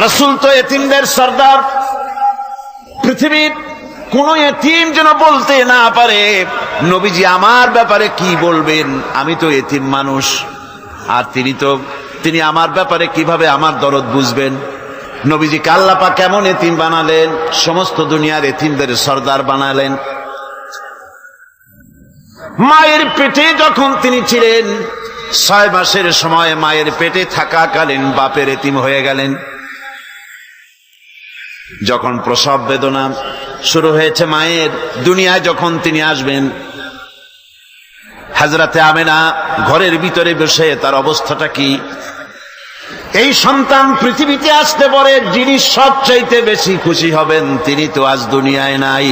রাসূল তো এতিমদের সর্দার। পৃথিবীর কোন এতিম যেন বলতে না পারে নবীজি আমার ব্যাপারে কি বলবেন, আমি তো এতিম মানুষ, আর তিনি আমার ব্যাপারে কিভাবে আমার দরদ বুঝবেন। নবীজিকে আল্লাহ পাক কেমন এতিম বানালেন, সমস্ত দুনিয়ার এতিমদের সর্দার বানালেন। মায়ের পেটে যখন তিনি ছিলেন 6 মাসের সময় মায়ের পেটে থাকাকালীন বাপের এতিম হয়ে গেলেন। যখন প্রসব বেদনা শুরু হয়েছে মায়ের, দুনিয়ায় যখন তিনি আসবেন, হযরতে আমেনা ঘরের ভিতরে বসে তার অবস্থাটা কি, এই সন্তান পৃথিবীতে আসতে পারে যিনি সবচাইতে বেশি খুশি হবেন তিনি তো আজ দুনিয়ায় নাই।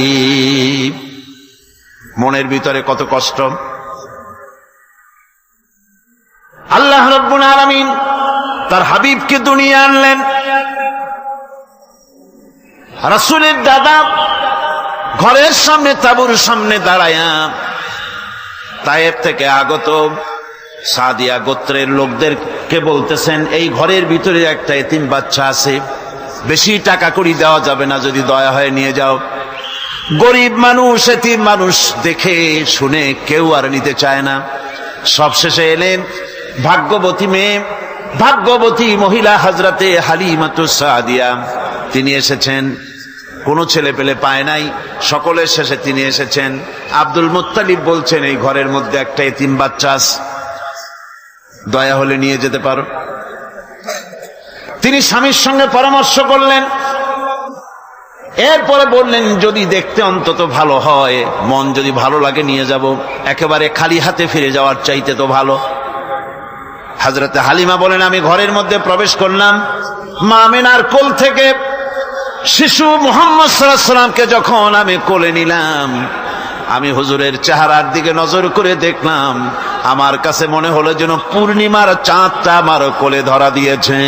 মনের ভিতরে কত কষ্ট। আল্লাহ রাব্বুল আলামিন তার হাবিবকে দুনিয়া আনলেন। রাসূলের দাদা ঘরের সামনে তাঁবুর সামনে দাঁড়ায়া তায়েফ থেকে আগত সাদিয়া গোত্রের লোকদেরকে বলতেছেন, এই ঘরের ভিতরে একটা এতিম বাচ্চা আছে, বেশি টাকা কড়ি দেওয়া যাবে না, যদি দয়া হয় নিয়ে যাও। গরিব মানুষ, এতিম মানুষ দেখে শুনে কেউ আর নিতে চায় না। সবশেষে এলেন ভাগ্যবতী মেয়ে, ভাগ্যবতী মহিলা হযরতে হালিমাতুস সাদিয়া, তিনি এসেছেন। কোনো ছেলে পেলে পায় নাই, সকলের শেষে তিনি এসেছেন। আব্দুল মুত্তালিব বলছেন, এই ঘরের মধ্যে একটা এতিম বাচ্চা আছে, দয়া হলে নিয়ে যেতে পারো। তিনি স্বামীর সঙ্গে পরামর্শ করলেন, এরপরে বললেন যদি দেখতে অন্তত ভালো হয়, মন যদি ভালো লাগে নিয়ে যাব, একেবারে খালি হাতে ফিরে যাওয়ার চাইতে তো ভালো। হযরতে হালিমা বলেন, আমি ঘরের মধ্যে প্রবেশ করলাম, মা আমেনার কোল থেকে শিশু মুহাম্মদ সাল্লাল্লাহু আলাইহি সাল্লামকে যখন আমি কোলে নিলাম, আমি হুজুরের চেহারার দিকে নজর করে দেখলাম, আমার কাছে মনে হলো যেন পূর্ণিমার চাঁদটা আমার কোলে ধরা দিয়েছে।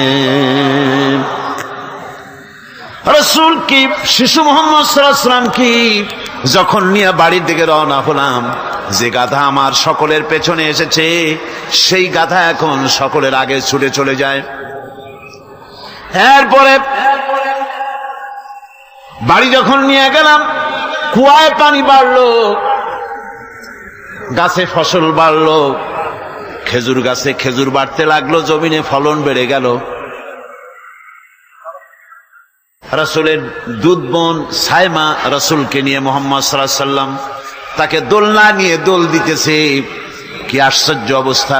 রাসূল কি শিশু মুহাম্মদ সাল্লাল্লাহু আলাইহি সাল্লাম কি যখন নিয়ে বাড়ির দিকে রওনা হলাম, যে গাধা আমার সকলের পেছনে এসেছে সেই গাধা এখন সকলের আগে ছুটে চলে যায়। এরপরে বাড়ি যখন নিয়ে গেলাম, কুয়ায় পানি বাড়লো, গাছে ফসল বাড়লো, খেজুর গাছে খেজুর বাড়তে লাগলো, জমিনে ফলন বেড়ে গেল। রাসূলের দুধ বোন সাইমা রাসূলকে নিয়ে মুহাম্মদ সাল্লাল্লাহু আলাইহি সাল্লাম তাকে দোলনা নিয়ে দোল দিতেছে। কি আশ্চর্য অবস্থা!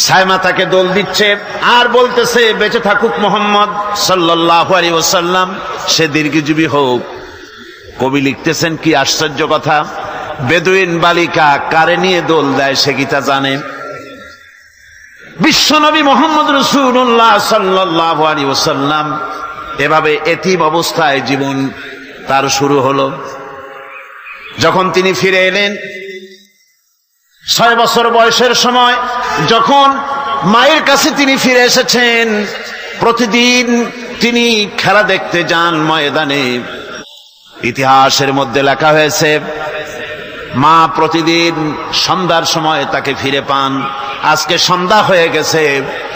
সাইমা তাকে দোল দিচ্ছে আর বলতেছে, বেঁচে থাকুক মুহাম্মদ সাল্লাল্লাহু আলাইহি ওয়াসাল্লাম, সে দীর্ঘজীবী হোক। কবি লিখতেছেন, কি আশ্চর্য কথা, বেদুইন বালিকা কারে নিয়ে দোল দেয় সে কি তা জানে? বিশ্বনবী মুহাম্মদ রাসূলুল্লাহ সাল্লাল্লাহু আলাইহি ওয়াসাল্লাম এভাবে এতিম অবস্থায় জীবন তার শুরু হলো। যখন তিনি ফিরে এলেন 6 বছর বয়সের সময়, যখন মায়ের কাছে তিনি ফিরে এসেছেন, প্রতিদিন তিনি খেলা দেখতে যান ময়দানে। ইতিহাসের মধ্যে লেখা হয়েছে, মা প্রতিদিন সন্ধ্যার সময় তাকে ফিরে পান। আজকে সন্ধ্যা হয়ে গেছে,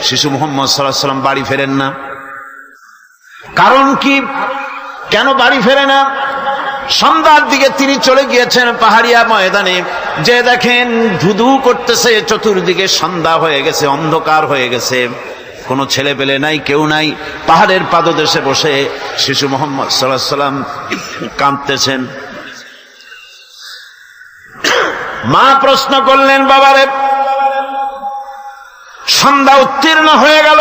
শিশু মুহাম্মদ সাল্লাল্লাহু আলাইহি সাল্লাম বাড়ি ফেরেন না। কারণ কি, কেন বাড়ি ফেরে না? সন্ধ্যার দিকে তিনি চলে গিয়েছেন পাহাড়িয়া ময়দানে, যে দেখেন ধুধু করতেছে চতুর্দিকে, সন্ধ্যা হয়ে গেছে, অন্ধকার হয়ে গেছে, কোনো ছেলে পেলে নাই, কেউ নাই। পাহাড়ের পাদদেশে বসে শিশু মুহাম্মদ সাল্লাল্লাহু আলাইহি সাল্লাম কাঁদতেছেন। মা প্রশ্ন করলেন, বাবারে সন্ধ্যা উত্তীর্ণ হয়ে গেল,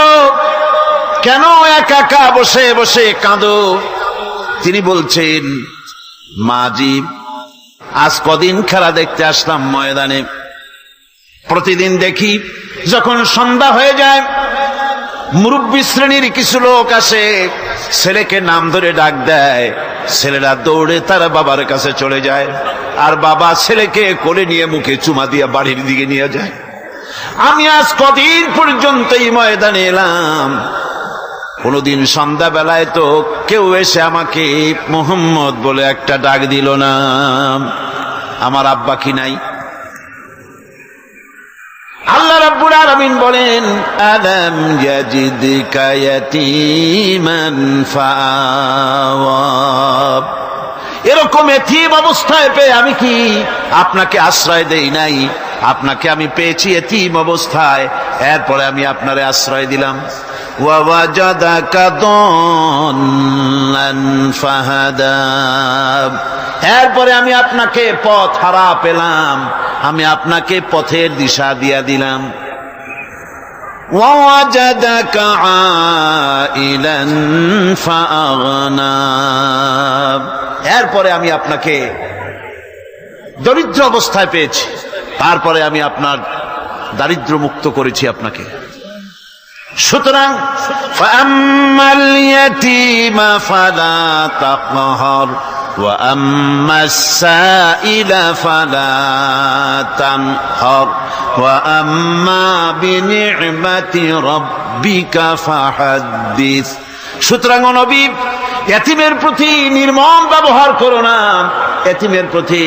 কেন একা একা বসে বসে কাঁদো? তিনি বলছেন, মাজি আজ কদিন খেলা দেখতে আসলাম ময়দানে, প্রতিদিন দেখি যখন সন্ধ্যা হয়ে যায় মুরব্বী শ্রেণীর কিছু লোক আসে, ছেলেকে নাম ধরে ডাক দেয়, ছেলেরা দৌড়ে তার বাবার কাছে চলে যায়, আর বাবা ছেলেকে কোলে নিয়ে মুখে চুমা দিয়ে বাড়ির দিকে নিয়ে যায়। আমি আজ কদিন পর্যন্ত এই ময়দানে এলাম, কোনদিন সন্ধ্যা বেলায় তো কেউ এসে আমাকে মুহাম্মদ বলে একটা ডাক দিল না। আমার আব্বা কি নাই? আল্লাহ রাব্বুল আলামিন বলেন, আলাম ইয়াজিদকা ইয়াতীমান ফাআওয়া, এরকম এতিম অবস্থায় পেয়ে আমি কি আপনাকে আশ্রয় দেই নাই? আপনাকে আমি পেয়েছি এতিম অবস্থায়, এরপরে আমি আপনারে আশ্রয় দিলাম। ওয়া ওয়াজাদাকা দাল্লান ফাহাদা, এরপরে আমি আপনাকে পথ হারা পেলাম, আমি আপনাকে পথের দিশা দিয়া দিলাম। ওয়া ওয়াজাদাকা আইলান ফাআগনা, এরপরে আমি আপনাকে দরিদ্র অবস্থায় পেয়েছি, তারপরে আমি আপনার দারিদ্র মুক্ত করেছি আপনাকে। সুতরাং ফাআম্মাল ইয়াতীমা ফালা তাকহার ওয়া আম্মাস সাইলা ফালা তানহার ওয়া আম্মা বিনি'মাতি রাব্বিকা ফাহাদ্দিস। সুতরাং নবী, এতিমের প্রতি নির্মম ব্যবহার করো না, এতিমের প্রতি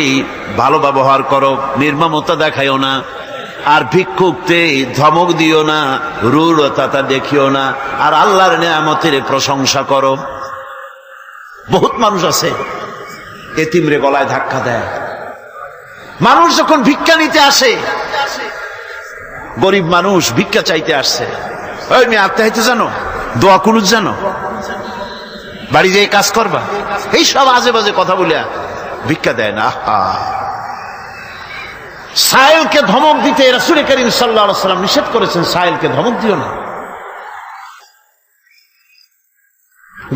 ভালো ব্যবহার করো, নির্মমতা দেখাইও না। আর ভিক্ষুকতে ধমক দিও না, রূঢ়তা দেখিও না, আর আল্লাহর নেয়ামতের প্রশংসা করো। বহুত মানুষ আছে এতিমরে গলায় ধাক্কা দেয়। মানুষ যখন ভিক্ষা নিতে আসে, গরিব মানুষ ভিক্ষা চাইতে আসছে, ওই মেয়ে আত্মা হইতে জানো, দোয়া কুনুত জানো, বাড়ি যেয়ে কাজ করবা, এই সব আজে বাজে কথা বলে ভিক্ষা দেয় না। সাইলকে ধমক দিতে রাসূল করিম সাল্লাল্লাহু আলাইহি ওয়াসাল্লাম নিষেধ করেছেন, সাইলকে ধমক দিও না।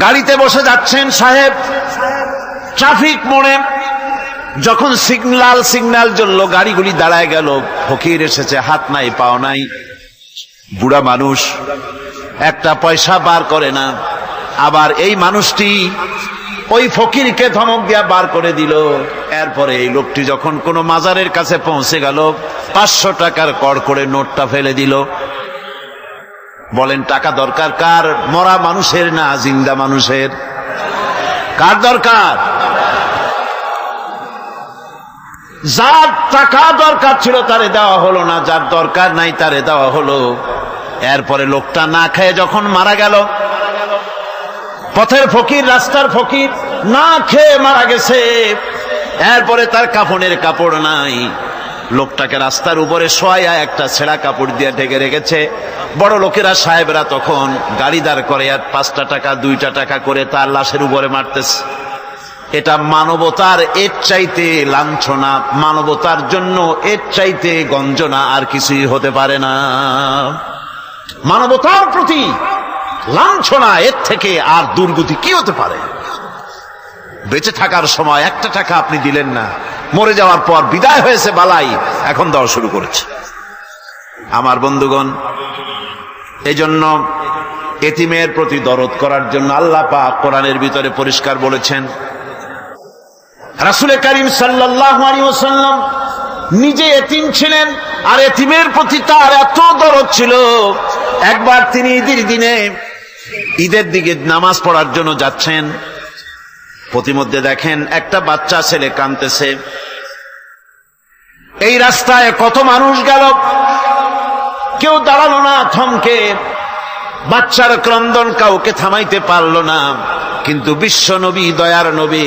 গাড়িতে বসে যাচ্ছেন সাহেব, ট্রাফিক মোড়ে যখন সিগন্যাল জ্বললো, গাড়িগুলি দাঁড়ায় গেল, ফকির এসেছে, হাত নাই পাও নাই, বুড়া মানুষ, একটা পয়সা বার করে না। আবার এই মানুষটি ওই ফকিরকে ধমক দিয়া বার করে দিল। এরপরে এই লোকটি যখন কোনো মাজারের কাছে পৌঁছে গেল, 500 টাকার কড়কড়ে নোটটা ফেলে দিল। বলেন টাকা দরকার কার? মরা মানুষের না জিন্দা মানুষের? কার দরকার? যার টাকা দরকার ছিল তারে দেওয়া হলো না, যার দরকার নাই তারে দেওয়া হলো। এরপরে লোকটা না খেয়ে যখন মারা গেল, পথের ফকির, রাস্তার ফকির, না খেয়ে মারা গেছে। এরপরে তার কাফনের কাপড় নাই, লোকটাকে রাস্তার উপরে শোয়া একটা ছেঁড়া কাপড় দিয়ে ঢেকে রেখেছে। বড় লোকেরা, সাহেবরা তখন গাড়ি দাঁড় করে আর 5টা টাকা 2টা টাকা করে তার লাশের উপরে মারতেছে। এটা মানবতার এর চাইতে লাঞ্ছনা, মানবতার জন্য এর চাইতে গঞ্জনা আর কিছুই হতে পারে না। মানবতার প্রতি লাঞ্ছনা, এর থেকে আর দুর্গতি কি হতে পারে? বেঁচে থাকার সময় 1টা টাকা আপনি দিলেন না, মরে যাওয়ার পর বিদায় হয়েছে বালাই, এখন দেওয়া শুরু করেছে। আমার বন্ধুগণ, এজন্য এতিমের প্রতি দরদ করার জন্য আল্লাহ পাক কোরআনের ভিতরে পরিষ্কার বলেছেন। রাসূল করিম সাল্লাল্লাহু আলাইহি ওয়াসাল্লাম নিজে এতিম ছিলেন, আর এতিমের প্রতি তার এত দরদ ছিল, একবার তিনি ঈদের দিকে নামাজ পড়ার জন্য যাচ্ছেন। প্রতিমধ্যে দেখেন একটা বাচ্চা ছেলে কাঁদতেছে। এই রাস্তায় কত মানুষ গেল, কেউ দাঁড়ালো না থমকে, বাচ্চার ক্রন্দন কাউকে থামাইতে পারলো না। কিন্তু বিশ্ব নবী, দয়ার নবী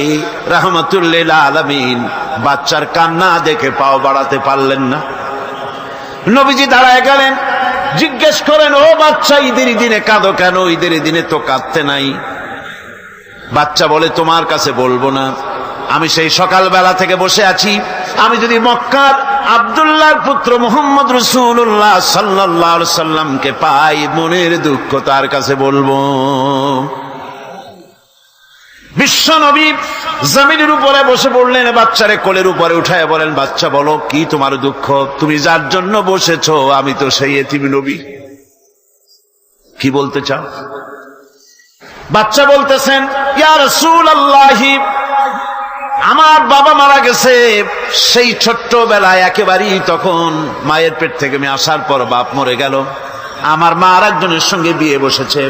রাহমাতুল লিল আলামিন বাচ্চার কান্না দেখে পাও বাড়াতে পারলেন না। নবীজি দাঁড়ায় গেলেন, জিজ্ঞেস করেন, ও বাচ্চা, ঈদের দিনে কাঁদো কেন? ঈদের দিনে তো কাঁদতে নাই। বাচ্চা বলে, তোমার কাছে বলবো না, আমি সেই সকালবেলা থেকে বসে আছি, আমি যদি মক্কার আব্দুল্লাহর পুত্র মুহাম্মদ রাসূলুল্লাহ সাল্লাল্লাহু আলাইহি সাল্লামকে পাই, মনের দুঃখ তার কাছে বলবো। বিশ্ব নবী জমিনের উপরে বসে পড়লেন, বাচ্চারে কোলের উপরে উঠায় বলেন, বাচ্চা বলো কি তোমার দুঃখ? তুমি যার জন্য বসেছো আমি তো সেই এতিম নবী, কি বলতে চাও? বাচ্চা বলতেছেন, ইয়া রাসূলুল্লাহ, আমার বাবা মারা গেছে সেই ছোট্টবেলায়, একেবারেই তখন মায়ের পেট থেকে আমি আসার পর বাপ মরে গেল। আমার মা আর একজনের সঙ্গে বিয়ে বসেছে,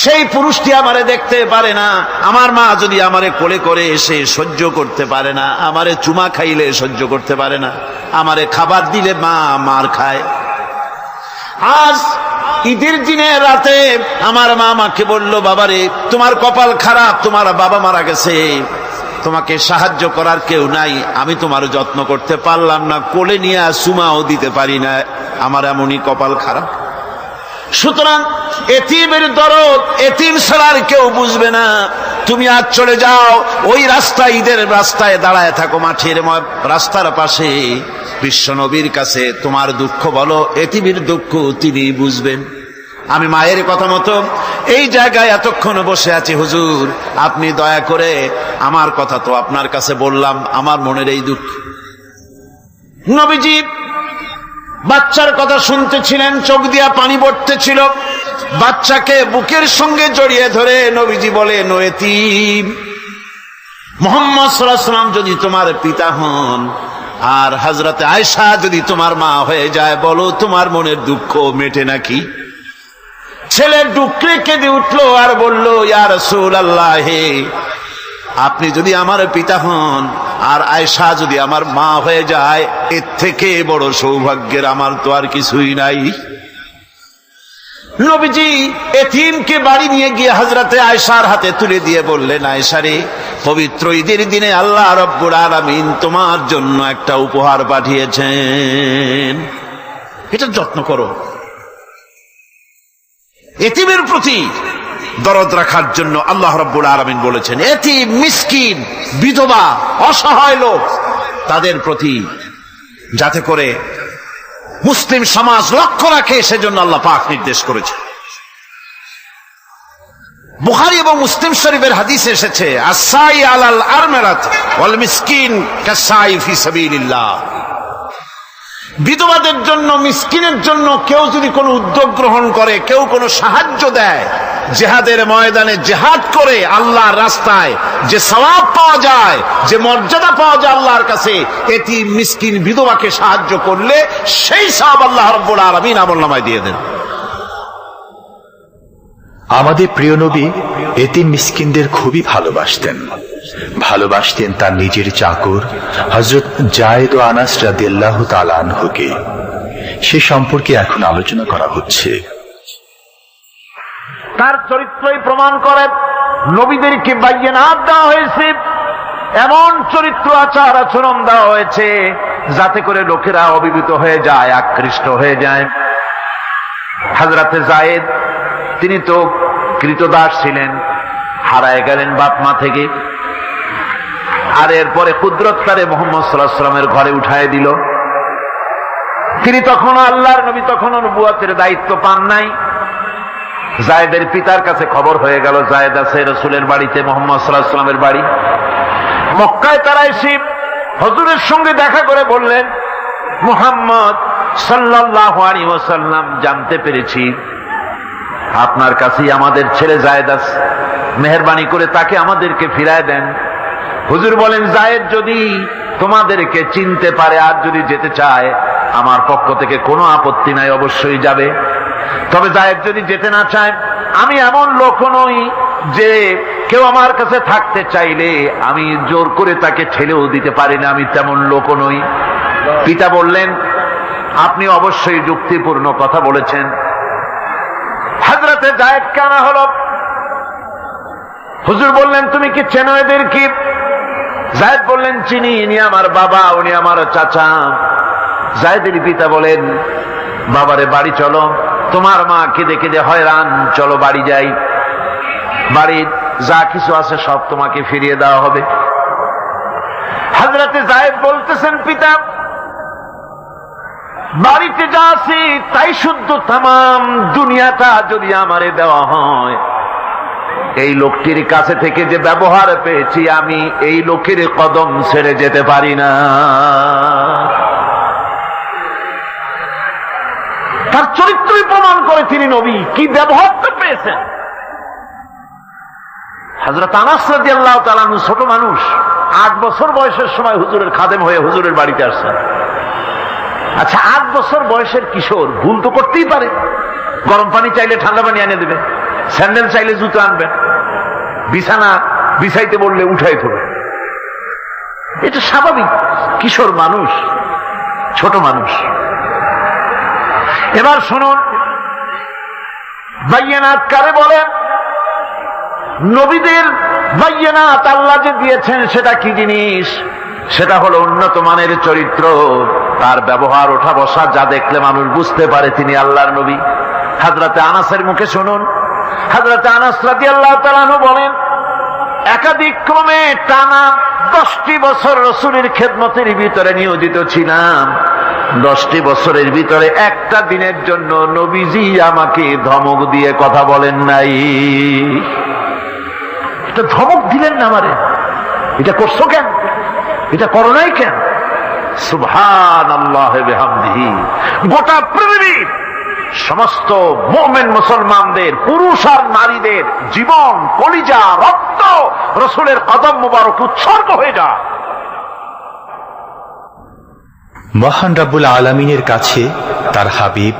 সেই পুরুষটি আমারে দেখতে পারে না। আমার মা যদি আমারে কোলে করে এসে সহ্য করতে পারে না, আমারে চুমা খাইলে সহ্য করতে পারে না, আমারে খাবার দিলে মা মার খায়। আজ ঈদের দিনে রাতে আমার মা আমাকে বলল, বাবারে তোমার কপাল খারাপ, তোমার বাবা মারা গেছে, তোমাকে সাহায্য করার কেউ নাই, আমি তোমার যত্ন করতে পারলাম না, কোলে নিয়ে সুমাও দিতে পারি না, আমার এমনই কপাল খারাপ। সুতরাং এতিমের দরদ এতিম ছাড়া আর কেউ বুঝবে না। তুমি আজ চলে যাও, ওই রাস্তায়, ঈদের রাস্তায় দাঁড়ায় থাকো, মাঠের রাস্তার পাশে, বিশ্ব নবীর কাছে তোমার দুঃখ বলো, এতিমের দুঃখ তিনি বুঝবেন। আমি মায়ের কথা মতো এই জায়গায় এতক্ষণ বসে আছি, হুজুর আপনি দয়া করে, আমার কথা তো আপনার কাছে বললাম, আমার মনের এই দুঃখ। নবীজি বাচ্চার কথা শুনতেছিলেন, চোখ দিয়া পানি পড়তেছিল, বাচ্চাকে বুকের সঙ্গে জড়িয়ে ধরে নবীজি বলেন, ও এতিম, মুহাম্মদ সাল্লাল্লাহু আলাইহি ওয়াসাল্লাম যদি তোমার পিতা হন আর হযরতে আয়েশা যদি তোমার মা হয়ে যায়, বলো তোমার মনের দুঃখ মেটে নাকি? ছেলে ডুকরে কেঁদে উঠলো আর বলল, ইয়া রাসূলুল্লাহ, আপনি যদি আমার পিতা হন আর আয়েশা যদি আমার মা হয়ে যায়, এর থেকে বড় সৌভাগ্যের আমার তো আর কিছুই নাই। নবীজি এতিমকে বাড়ি নিয়ে গিয়ে হযরতে আয়েশার হাতে তুলে দিয়ে বললেন, আয়েশা রে, পবিত্র ঈদের দিনে আল্লাহ রাব্বুল আলামিন তোমার জন্য একটা উপহার পাঠিয়েছেন, এটা যত্ন করো। এতিমের প্রতি দরদ রাখার জন্য আল্লাহ রাব্বুল আলামিন বলেছেন, এতিম, মিসকিন, বিধবা, অসহায় লোক, তাদের প্রতি যাতে করে মুসলিম সমাজ লক্ষ্য রাখে, সেজন্য আল্লাহ পাক নির্দেশ করেছে। বুখারী এবং মুসলিম শরীফের হাদিসে এসেছে, আস-সাই আলাল আরমালাত ওয়াল মিসকিন কাস-সাই ফি সাবিলিল্লাহ। বিধবাদের জন্য, মিসকিনের জন্য কেউ যদি কোনো উদ্যোগ গ্রহণ করে, কেউ কোনো সাহায্য দেয়, জিহাদের ময়দানে জিহাদ করে আল্লাহর রাস্তায় যে সওয়াব পাওয়া যায়, যে মর্যাদা পাওয়া যায় আল্লাহর কাছে, এতিম, মিসকিন, বিধবাকে সাহায্য করলে সেই সওয়াব আল্লাহ রাব্বুল আলামিন আমলনামায় দিয়ে দেন। আমাদের প্রিয় নবী এতিম মিসকিনদের খুবই ভালোবাসতেন তার নিজের চাকর হযরত যায়েদ ও আনাস রাদিয়াল্লাহু তাআলা আনহুকে। সে সম্পর্কে এখন আলোচনা করা হচ্ছে। তার চরিত্রই প্রমাণ করে, নবীদেরকে বাইয়িনাত দেওয়া হয়েছে, এমন চরিত্র, আচার আচরণ দেওয়া হয়েছে যাতে করে লোকেরা অভিভূত হয়ে যায়, আকৃষ্ট হয়ে যায়। হযরতে যায়েদ, তিনি তো কৃতদাস ছিলেন, হারায় গেলেন বাপ মা থেকে, আর এরপরে কুদরত তারে মুহাম্মদ সাল্লাল্লাহু আলাইহি ওয়াসাল্লামের ঘরে উঠায় দিল। তিনি তখনও আল্লাহর নবী, তখনও নবুয়তের দায়িত্ব পান নাই। যায়েদের পিতার কাছে খবর হয়ে গেল, যায়েদ আছে রাসূলের বাড়িতে, মুহাম্মদ সাল্লাল্লাহু আলাইহি ওয়াসাল্লামের বাড়ি মক্কায়। তারা এসে হুজুরের সঙ্গে দেখা করে বললেন, মুহাম্মদ সাল্লাল্লাহু আলাইহি ওয়াসাল্লাম, জানতে পেরেছি আপনার কাছেই আমাদের ছেলে যায়েদ আছে, মেহেরবানি করে তাকে আমাদেরকে ফিরায় দেন। হুজুর বলেন, যায়েদ যদি তোমাদেরকে চিনতে পারে আর যদি যেতে চায়, আমার পক্ষ থেকে কোনো আপত্তি নাই, অবশ্যই যাবে। তবে যায়েদ যদি যেতে না চায়, আমি এমন লোক নই যে কেউ আমার কাছে থাকতে চাইলে আমি জোর করে তাকে ঠেলেও দিতে পারি না, আমি তেমন লোক নই। পিতা বললেন, আপনি অবশ্যই যুক্তিপূর্ণ কথা বলেছেন। হযরতে যায়েদকে আনা হলো। হুজুর বললেন, তুমি কি চেনো এদের? কি? যায়েদ বললেন, চিনি, ইনি আমার বাবা, উনি আমার চাচা। যায়েদের পিতা বলেন, বাবারে বাড়ি চলো, তোমার মা কেঁদে কেঁদে হয়রান, চলো বাড়ি যাই, বাড়ির যা কিছু আছে সব তোমাকে ফিরিয়ে দেওয়া হবে। হযরতে যায়েদ বলতেছেন, পিতা, বাড়িতে যা আছে তাই শুদ্ধ, তামাম দুনিয়াটা যদি আমারে দেওয়া হয়, এই লোকটির কাছে থেকে যে ব্যবহার পেয়েছি, আমি এই লোকের কদম ছেড়ে যেতে পারি না। তার চরিত্রই প্রমাণ করে তিনি নবী, কি ব্যবহারটা পেয়েছেন। হযরত আনাস রাদিয়াল্লাহু তাআলা আনহু ছোট মানুষ, 8 বছর বয়সের সময় হুজুরের খাদেম হয়ে হুজুরের বাড়িতে আসছেন। আচ্ছা, 8 বছর বয়সের কিশোর ভুল তো করতেই পারে, গরম পানি চাইলে ঠান্ডা পানি এনে দেবে, স্যান্ডেল চাইলে জুতো আনবেন, বিছানা বিছাইতে বললে উঠাই দেবে, এটা স্বাভাবিক। কিশোর মানুষ, ছোট মানুষ, এবার শুনুন, বাইয়ানাত কারে বলেন? নবীদের বাইয়ানাত আল্লাহ যে দিয়েছেন সেটা কি জিনিস? সেটা হলো উন্নত মানের চরিত্র, তার ব্যবহার ওঠা বসা যা দেখলে মানুষ বুঝতে পারে তিনি আল্লাহর নবী। হযরতে আনাসের মুখে শুনুন, হযরতে আনাস রাদিয়াল্লাহু তাআলা আনহু বলেন, একাধিক ক্রমে টানা 10টি বছর রাসূলের খেদমতের ভিতরে নিয়োজিত ছিলাম। 10টি বছরের ভিতরে একটা দিনের জন্য নবীজি আমাকে ধমক দিয়ে কথা বলেন নাই। এটা ধমক দিলেন না আমারে, এটা করছো কেন, এটা করো নাই কেন? সুবহানাল্লাহি বিহামদিহি। গোটা পৃথিবীর সমস্ত মুমিন মুসলমানদের, পুরুষ আর নারীদের জীবন, কলিজা, রক্ত রাসূলের কদম মোবারক উৎসর্গ হয়ে যায়। মহান রব্বুল আলামিনের কাছে তার হাবিব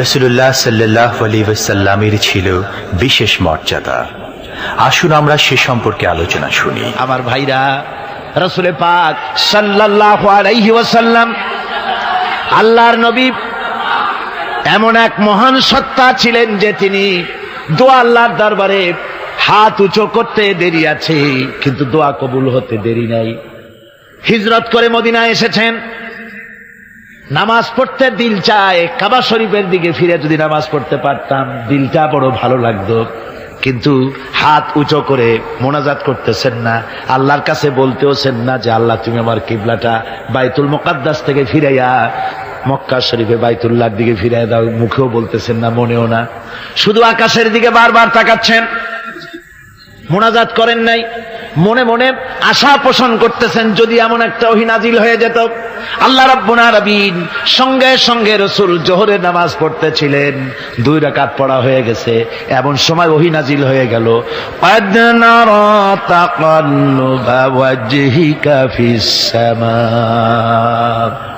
রাসূলুল্লাহ সাল্লাল্লাহু আলাইহি ওয়াসাল্লামের ছিল বিশেষ মর্যাদা। আসুন আমরা সে সম্পর্কে আলোচনা শুনি। আমার ভাইরা, রাসূল পাক সাল্লাল্লাহু আলাইহি ওয়াসাল্লাম আল্লাহর নবী এমন এক মহান সত্তা ছিলেন যে তিনি দোয়া আল্লাহর দরবারে হাত উঁচু করতে দেরি আছে, কিন্তু দোয়া কবুল হতে দেরি নাই। হিজরত করে মদিনায় এসেছেন, নামাজ পড়তে দিল চায়, কাবা শরীফের দিকে ফিরে যদি নামাজ পড়তে পারতাম দিলটা বড় ভালো লাগতো, কিন্তু হাত উঁচু করে মোনাজাত করতেছেন না, আল্লাহর কাছে বলতেওছেন না যে আল্লাহ তুমি আমার কিবলাটা বাইতুল মুকাদ্দাস থেকে ফিরাইয়া মক্কা শরীফে বাইতুল্লাহর দিকে ফিরাইয়া দাও। মুখেও বলতেছেন না, মনেও না, শুধু আকাশের দিকে বারবার তাকাচ্ছেন, মোনাজাত করেন নাই। মনে মনে আশা পোষণ করতেছেন যদি এমন একটা ওহী নাজিল হয়ে যেত। আল্লাহ রাব্বুল আলামিন সঙ্গে সঙ্গে রাসূল জোহরের নামাজ পড়তেছিলেন, 2 রাকাত পড়া হয়ে গেছে, এমন সময় ওহী নাজিল হয়ে গেল, ক্বাদ নারা তাকাল্লুবা ওয়াজহিকা ফিস সামা।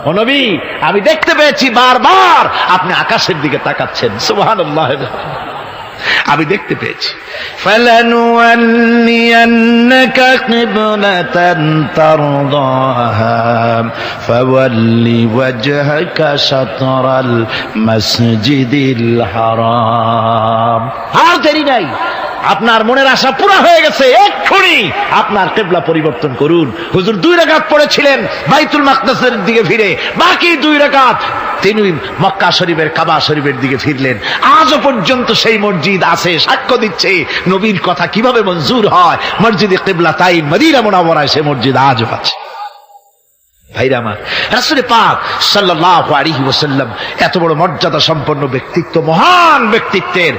ও নবী, আমি দেখতে পেয়েছি বারবার আপনি আকাশের দিকে তাকাচ্ছেন। সুবহানাল্লাহ, আমি দেখতে পেয়েছি। ফালানুওয়াল্লিয়ান্নাকা কিবলাতান তারদাহা ফাওয়াল্লি ওয়াজহাকা শাতরাল মাসজিদিল হারাম। আর দেরি নাই, আপনার মনের আশা পুরা হয়ে গেছে, এক্ষুনি আপনার কিবলা পরিবর্তন করুন। হুজুর 2 রাকাত পড়েছিলেন বাইতুল মাকদাসের দিকে ফিরে, বাকি 2 রাকাত তিনি মক্কা শরীফের কাবা শরীফের দিকে ফিরলেন। আজও পর্যন্ত সেই মসজিদ আছে, সাক্ষ্য দিচ্ছে নবীর কথা কিভাবে মঞ্জুর হয়। মসজিদে কিবলাতাইন মদিনা মুনাওয়ারায় সে মসজিদ আজও আছে। ভাইরা আমার, রাসূল পাক সাল্লাল্লাহু আলাইহি ওয়াসাল্লাম এত বড় মর্যাদা সম্পন্ন ব্যক্তিত্ব, মহান ব্যক্তিত্বের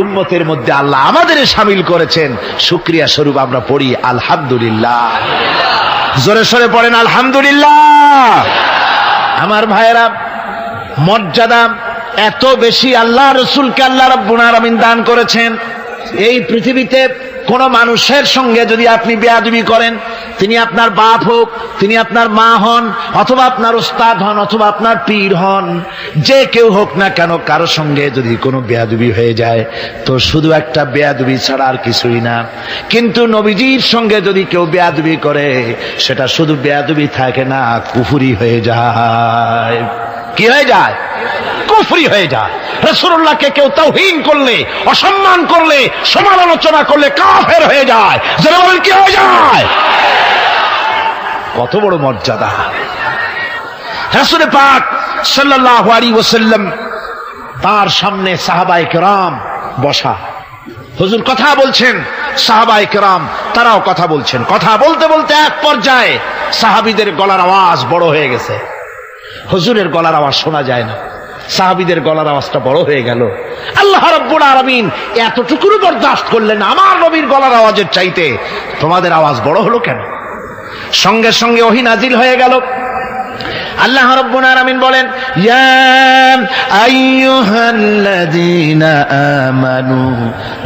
উম্মতের মধ্যে আল্লাহ আমাদের শামিল করেছেন। শুকরিয়া স্বরূপ আমরা পড়ি আলহামদুলিল্লাহ। জোরে সোরে পড়েন আলহামদুলিল্লাহ। আমার ভাইরা, মর্যাদা এত বেশি আল্লাহ রাসূলকে আল্লাহ রাব্বুল আলামিন দান করেছেন। এই পৃথিবীতে কোন মানুষের সঙ্গে যদি আপনি বেয়াদবি করেন, তিনি আপনার বাপ হোক, তিনি আপনার মা হন, অথবা আপনার উস্তাদ হন, অথবা আপনার পীর হন, যে কেউ হোক না কেন, কারো সঙ্গে যদি কোনো বেয়াদবি হয়ে যায় তো শুধু একটা বেয়াদবি ছাড়া আর কিছুই না। কিন্তু নবীজির সঙ্গে যদি কেউ বেয়াদবি করে, সেটা শুধু বেয়াদবি থাকে না, কুফরি হয়ে যায়। কি হয়ে যায়? কুফরি হয়ে যায়। রাসূলুল্লাহকে কেউ তাওহীন করলে, অসম্মান করলে, সমালোচনা করলে কাফের হয়ে যায়। যারা বলেন কি হয়ে যায়? কত বড় মর্যাদা! রাসূল পাক সাল্লাল্লাহু আলাইহি ওয়াসাল্লাম, তার সামনে সাহাবায়ে কেরাম বসা, হুজুর কথা বলছেন, সাহাবায়ে কেরাম তারাও কথা বলছেন। কথা বলতে বলতে এক পর্যায়ে সাহাবীদের গলার আওয়াজ বড় হয়ে গেছে, হুজুরের গলার আওয়াজ শোনা যায় না, সাহাবীদের গলার আওয়াজটা বড় হয়ে গেল। আল্লাহ রাব্বুল আলামিন এতটুকু বরদাস্ত করলেন, আমার নবীর গলার আওয়াজের চাইতে তোমাদের আওয়াজ বড় হলো কেন? সঙ্গে সঙ্গে ওহী নাজিল হয়ে গেল। আল্লাহ রাব্বুল আলামিন বলেন, ইয়া আইয়ুহাল্লাযীনা আমানু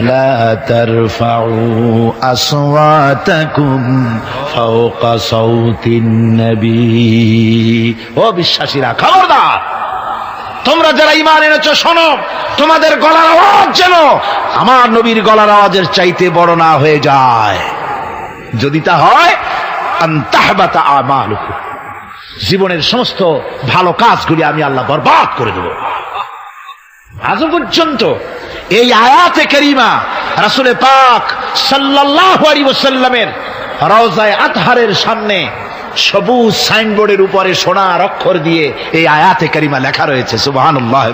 লা তারফাউ আসওয়াতাকুম ফাওকা সাওতিন নবী। ও বিশ্বাসীরা, খবরদার, তোমরা যারা ঈমান এনেছো শোনো, তোমাদের গলার আওয়াজ যেন আমার নবীর গলার আওয়াজের চাইতে বড় না হয়ে যায়। যদি তা হয়, আনতাহবাতা আমালুকুম, জীবনের সমস্ত ভালো কাজগুলি আমি আল্লাহ বরবাদ করে দেব। আজ পর্যন্ত এই আয়াতে কারিমা রাসূল পাক সাল্লাল্লাহু আলাইহি ওয়াসাল্লামের রওজায়ে আতহারের সামনে সবুজ সাইনবোর্ডের উপরে সোনার অক্ষর দিয়ে এই আয়াতে কারিমা লেখা রয়েছে সুবহানাল্লাহ।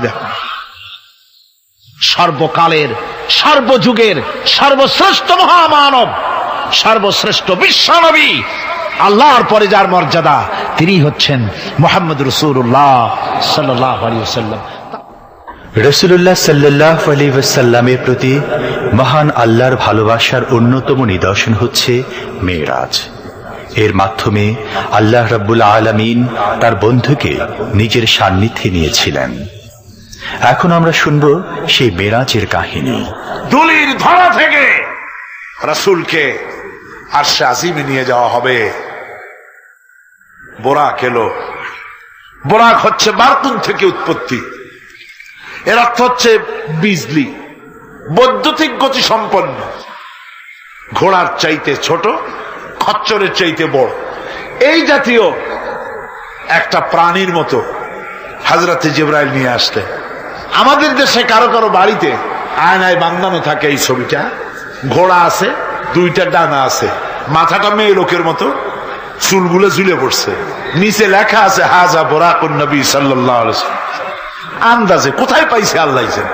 সর্বকালের, সর্বযুগের সর্বশ্রেষ্ঠ মহামানব, সর্বশ্রেষ্ঠ বিশ্বনবী, আল্লাহর পরে যার মর্যাদা, তিনি হচ্ছেন মুহাম্মদ রাসূলুল্লাহ সাল্লাল্লাহু আলাইহি ওয়াসাল্লাম। রাসূলুল্লাহ সাল্লাল্লাহু আলাইহি ওয়াসাল্লামের প্রতি মহান আল্লাহর ভালোবাসার অন্যতম নিদর্শন হচ্ছে মেরাজ। এর মাধ্যমে আল্লাহ রাব্বুল আলামিন তার বন্ধুকে নিজের সান্নিধ্যে নিয়েছিলেন। এখন আমরা শুনব সেই মেরাজের কাহিনী। দুলির ধরা থেকে রাসূলকে আরশে আজিমে নিয়ে যাওয়া হবে। বোরাক এলো। বোরাক হচ্ছে বারকুন থেকে উৎপত্তি। এর অর্থ হচ্ছে বিজলি, বৈদ্যুতিক গতি সম্পন্ন, ঘোড়ার চাইতে ছোট, খচ্চরের চাইতে বড়, এই জাতীয় একটা প্রাণীর মতো হযরতে জিবরাইল নিয়ে আসলে। আমাদের দেশে কারো কারো বাড়িতে আয়নায় বাঁধানো থাকে এই ছবিটা। ঘোড়া আছে, দুইটা ডানা আছে, মাথাটা মেয়ে লোকের মতো, চুলগুলো ঝুলে পড়ছে, নিচে লেখা আছে হাজা বোরাকুন নবী সাল্লাল্লাহু আলাইহি ওয়াসাল্লাম। আন্দাজে কোথায় পাইছে আল্লাহ জানে,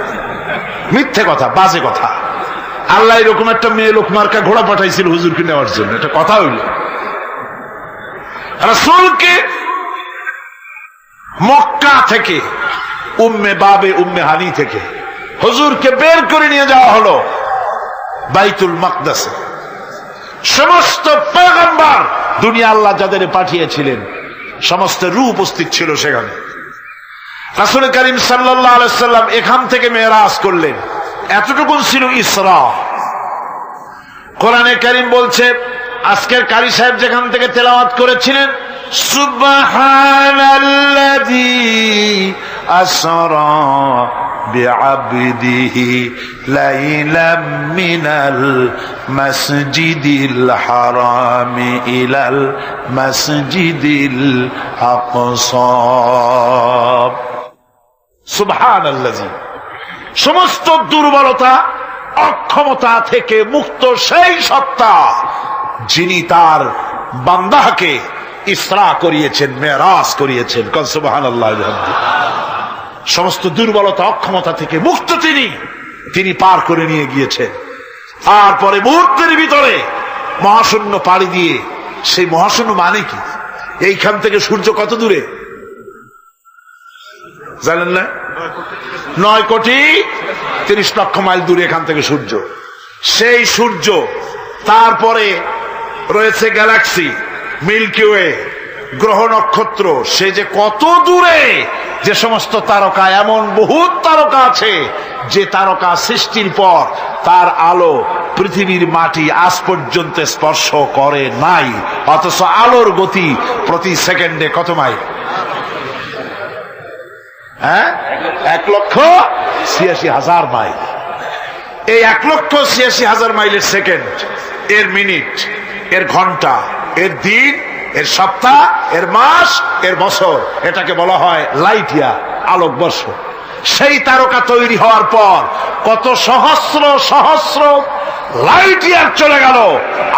মিথ্যে কথা, বাজে কথা। আল্লাহ এরকম একটা মেয়ে লোক মার্কা ঘোড়া পাঠাইছিল হুজুরকে নেওয়ার জন্য, এটা কথা হইল। রাসূলকে মক্কা থেকে, উম্মে বাবে উম্মে হানি থেকে হুজুরকে বের করে নিয়ে যাওয়া হলো বাইতুল মাকদাসে। সমস্ত পয়গম্বর, দুনিয়া আল্লাহ যাদের পাঠিয়েছিলেন, সমস্ত রূহ উপস্থিত ছিল সেখানে। রাসূল করিম সাল্লাল্লাহু আলাইহি ওয়াসাল্লাম এখান থেকে মেরাজ করলেন। এতটুকু ছিল ইসরা। কোরআনে কারীম বলছে, আজকের কারি সাহেব যেখান থেকে তেলাওয়াত করেছিলেন, সুবহানাল্লাযী আসরা বিআবদিহি লাইলাম মিনাল মাসজিদিল হারামি ইলাল মাসজিদিল আকসা। সুবহানাল্লাযী, সমস্ত দুর্বলতা, অক্ষমতা থেকে মুক্ত সেই সত্তা যিনি তার বান্দাকে ইসরা করিয়েছেন, মেরাজ করিয়েছেন। কল সুবহানাল্লাহ। সমস্ত দুর্বলতা, অক্ষমতা থেকে মুক্ত তিনি পার করে নিয়ে গিয়েছেন। তারপরে মুহূর্তের ভিতরে মহাশূন্য পাড়ি দিয়ে, সেই মহাশূন্য মানে কি? এইখান থেকে সূর্য কত দূরে জানেন না? 9,30,00,000 মাইল দূরে এখান থেকে সূর্য। সেই সূর্য, তারপরে রয়েছে গ্যালাক্সি, মিল্কি ওয়ে, গ্রহ নক্ষত্র, সে যে কত দূরে, যে সমস্ত তারকা, এমন বহুত তারকা আছে যে তারকা সৃষ্টির পর তার আলো পৃথিবীর মাটি আজ পর্যন্ত স্পর্শ করে নাই, অথচ আলোর গতি প্রতি সেকেন্ডে কত মাইল? 1,86,000 মাইল। এই 1,86,000 মাইলের সেকেন্ড, এর মিনিট, এর ঘন্টা, এর দিন, এর সপ্তাহ, এর মাস, এর বছর, এটাকে বলা হয় লাইট ইয়ার, আলোকবর্ষ। সেই তারকা তৈরি হওয়ার পর কত সহস্র সহস্র লাইট ইয়ার চলে গেল,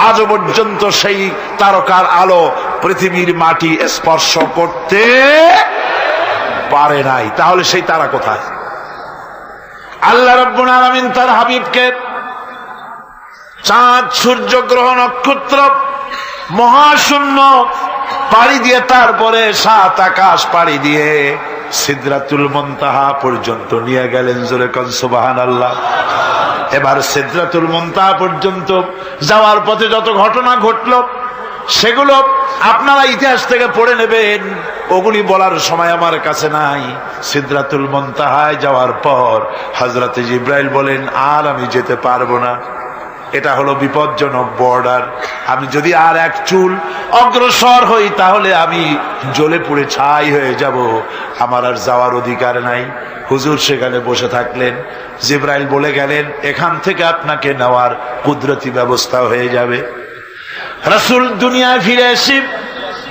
আজ পর্যন্ত সেই তারকার আলো পৃথিবীর মাটি স্পর্শ করতে পারে নাই। তাহলে সেই তারা কোথায়? আল্লাহ রাব্বুল আলামিন তার হাবিবকে চাঁদ, সূর্য, গ্রহ, নক্ষত্র, মহাশূন্য পাড়ি দিয়ে, তারপরে 7 আকাশ পাড়ি দিয়ে সিদরাতুল মুনতাহা পর্যন্ত নিয়ে গেলেন। জোরে কোন সুবহানাল্লাহ। এবার সিদরাতুল মুনতাহা পর্যন্ত যাওয়ার পথে যত ঘটনা ঘটলো, সেগুলো আপনারা ইতিহাস থেকে পড়ে নেবেন, ওগুলি বলার সময় আমার কাছে নাই। সিদরাতুল মুনতাহায় যাওয়ার পর হযরত জিবরাইল বলেন, আর আমি যেতে পারবো না, এটা হলো বিপজ্জনক বর্ডার। আমি যদি আর এক চুল অগ্রসর হই তাহলে আমি জ্বলে পুড়ে ছাই হয়ে যাব, আমার আর যাওয়ার অধিকার নাই। হুজুর সেখানে বসে থাকলেন। জিবরাইল বলে গেলেন, এখান থেকে আপনাকে নেওয়ার কুদরতি ব্যবস্থা হয়ে যাবে। রাসূল দুনিয়ায় ফিরে এসে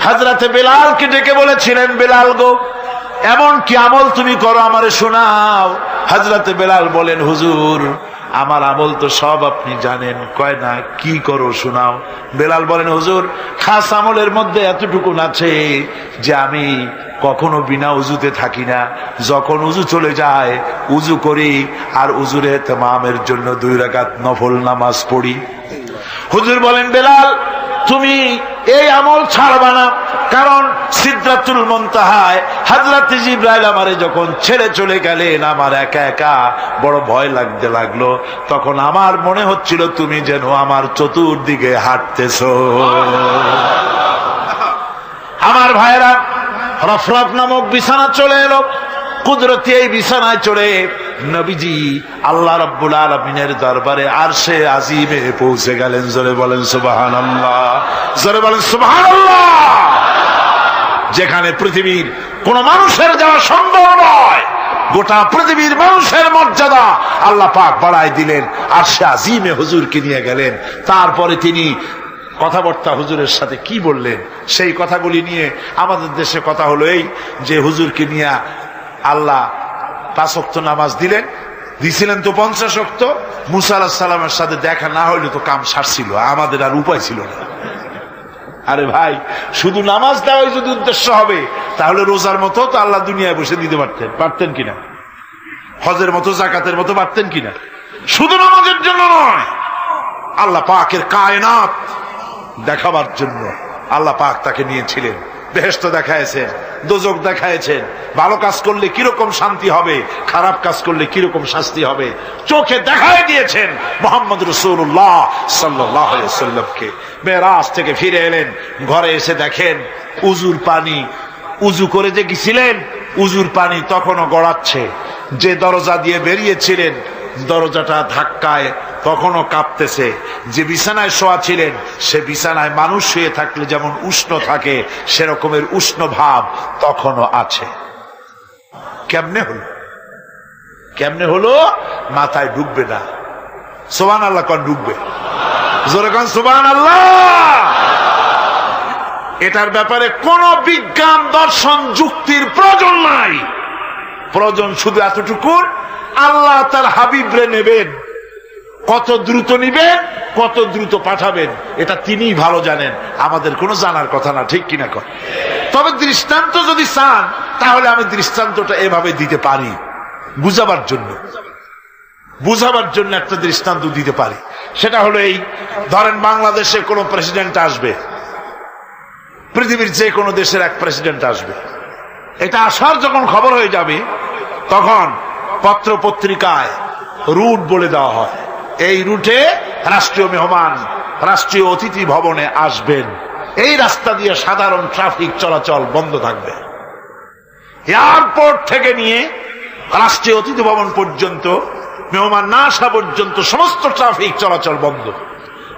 হযরতে বেলালকে ডেকে বলেছিলেন, বেলাল গো, এমন কি আমল তুমি করো আমারে শোনাও। হযরতে বেলাল বলেন, হুজুর আমার আমল তো সব আপনি জানেন। কয় না, কি করো শোনাও। বেলাল বলেন, হুজুর খাস আমলের মধ্যে এতটুকু আছে যে আমি কখনো বিনা উজুতে থাকি না, যখন উজু চলে যায় উজু করি আর উজুর ইহতিমামের জন্য 2 রাকাত নফল নামাজ পড়ি। হুজুর বলেন, বেলাল তুমি এই আমল ছাড়বা না, কারণ সিদরাতুল মুনতাহায় হযরত জিবরাইল আমারে যখন ছেড়ে চলে গেলেন আমার একা একা বড় ভয় লাগতে লাগলো। তখন আমার মনে হচ্ছিল তুমি যেন আমার চতুর্দিকে হাঁটতেছো। আমার ভাইরা, রফরফ নামক বিছানা চলে এলো। কুদরতি এই বিছানায় চড়ে নবীজি আল্লাহ রাব্বুল আলামিনের দরবারে আরশে আজিমে পৌঁছে গেলেন। জোরে বলেন সুবহানাল্লাহ, জোরে বলেন সুবহানাল্লাহ। যেখানে পৃথিবীর কোন মানুষের যাওয়া সম্ভব নয়, গোটা পৃথিবীর মানুষের মর্যাদা আল্লাহ পাক বাড়ায় দিলেন, আরশে আজিমে হুজুরকে নিয়ে গেলেন। তারপরে তিনি কথাবার্তা হুজুরের সাথে কি বললেন সেই কথাগুলি নিয়ে আমাদের দেশে কথা হলো এই যে হুজুরকে নিয়ে আল্লাহ 5 ওয়াক্ত নামাজ দিছিলেন তো 50 ওয়াক্ত। মুসা আলাইহিস সালামের সাথে দেখা না হইলে তো কাম সারছিল, আমাদের আর উপায় ছিল না। আরে ভাই, শুধু নামাজ দেওয়াই যদি উদ্দেশ্য হবে তাহলে রোজার মতো তো আল্লাহ দুনিয়ায় বসে দিতে পারতেন কিনা, হজের মতো জাকাতের মতো পারতেন কিনা। শুধু নামাজের জন্য নয়, আল্লাহ পাকের কায়নাত দেখাবার জন্য আল্লাহ পাক তাকে নিয়েছিলেন। বেহেশত দেখাইছেন, দোজখ দেখাইছেন, ভালো কাজ করলে কিরকম শান্তি হবে, খারাপ কাজ করলে কিরকম শাস্তি হবে চোখে দেখাই দিয়েছেন মুহাম্মদ রাসূলুল্লাহ সাল্লাল্লাহু আলাইহি ওয়াসাল্লামকে। মেরাজ থেকে ফিরে এলেন, ঘরে এসে দেখেন উজুর পানি, উজু করে যে গেছিলেন উজুর পানি তখনও গড়াচ্ছে। যে দরজা দিয়ে বেরিয়েছিলেন দরজাটা ধাক্কায় তখনও কাঁপতেছে। যে বিছানায় শোয়া ছিলেন সে বিছানায় মানুষ শুয়ে থাকলে যেমন উষ্ণ থাকে সেরকমের উষ্ণ ভাব তখনও আছে। কেমনে হলো মাথায় ঢুকবে না। সুবহানাল্লাহ কোন ঢুকবে, জোরে কোন সুবহানাল্লাহ। এটার ব্যাপারে কোন বিজ্ঞান দর্শন যুক্তির প্রয়োজন নাই। প্রয়োজন শুধু এতটুকু, আল্লাহ তার হাবিবরে নেবেন, কত দ্রুত নিবেন, কত দ্রুত পাঠাবেন এটা তিনিই ভালো জানেন, আমাদের কোনো জানার কথা না, ঠিক কিনা কর। তবে দৃষ্টান্ত যদি চান তাহলে আমি দৃষ্টান্তটা এভাবে দিতে পারি, বুঝাবার জন্য একটা দৃষ্টান্ত দিতে পারি। সেটা হলো এই, ধরেন বাংলাদেশে কোন প্রেসিডেন্ট আসবে, পৃথিবীর যে কোনো দেশের এক প্রেসিডেন্ট আসবে। এটা আসার যখন খবর হয়ে যাবে তখন পত্র পত্রিকায় রুট বলে দেওয়া হয়, এই রুটে রাষ্ট্রীয় মেহমান রাষ্ট্রীয় অতিথি ভবনে আসবেন, এই রাস্তা দিয়ে সাধারণ ট্রাফিক চলাচল বন্ধ থাকবে। এয়ারপোর্ট থেকে নিয়ে রাষ্ট্রীয় অতিথি ভবন পর্যন্ত মেহমান না আসা পর্যন্ত সমস্ত ট্রাফিক চলাচল বন্ধ।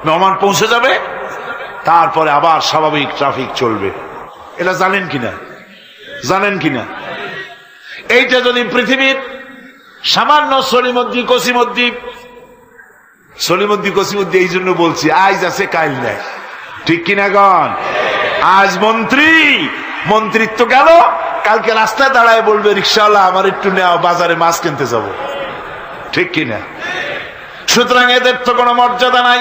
মেহমান পৌঁছে যাবে, তারপরে আবার স্বাভাবিক ট্রাফিক চলবে। এটা জানেন কিনা? এইটা যদি পৃথিবীর সামান্য সলিমদ্দি কসিমদ্দি এই জন্য বলছি আজ আছে কাল নাই, ঠিক কিনা গণ। আজ মন্ত্রিত্ব গেল, কালকে রাস্তায় দাঁড়ায় বলবে রিকশাওয়ালা আমার একটু নেওয়া, বাজারে মাছ কিনতে যাব, ঠিক কিনা। সুতরাং এদের তো কোনো মর্যাদা নাই।